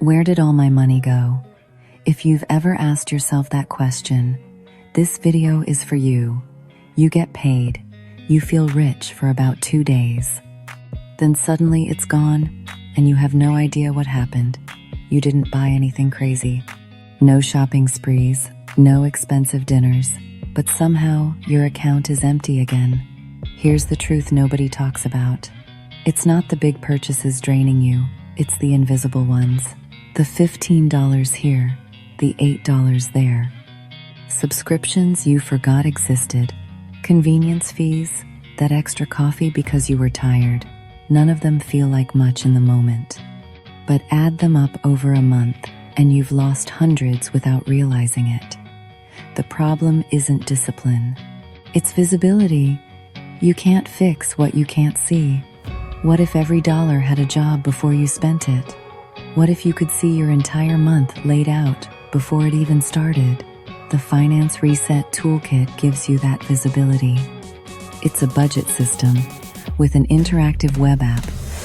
Where did all my money go? If you've ever asked yourself that question, this video is for you. You get paid. You feel rich for about 2 days. Then suddenly it's gone, and you have no idea what happened. You didn't buy anything crazy. No shopping sprees, no expensive dinners, but somehow your account is empty again. Here's the truth nobody talks about. It's not the big purchases draining you, it's the invisible ones. The $15 here, the $8 there. Subscriptions you forgot existed. Convenience fees, that extra coffee because you were tired. None of them feel like much in the moment. But add them up over a month and you've lost hundreds without realizing it. The problem isn't discipline. It's visibility. You can't fix what you can't see. What if every dollar had a job before you spent it? What if you could see your entire month laid out before it even started? The Finance Reset Toolkit gives you that visibility. It's a budget system with an interactive web app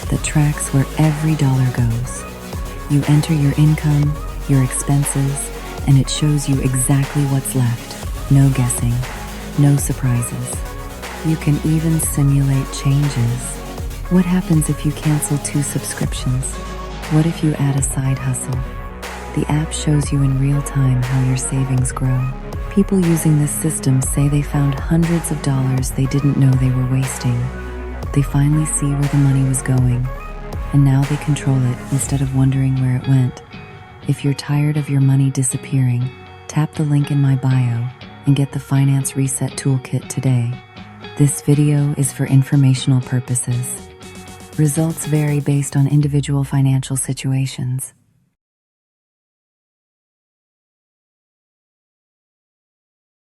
that tracks where every dollar goes. You enter your income, your expenses, and it shows you exactly what's left. No guessing, no surprises. You can even simulate changes. What happens if you cancel 2 subscriptions? What if you add a side hustle? The app shows you in real time how your savings grow. People using this system say they found hundreds of dollars they didn't know they were wasting. They finally see where the money was going, and now they control it instead of wondering where it went. If you're tired of your money disappearing, tap the link in my bio and get the Finance Reset Toolkit today. This video is for informational purposes. Results vary based on individual financial situations.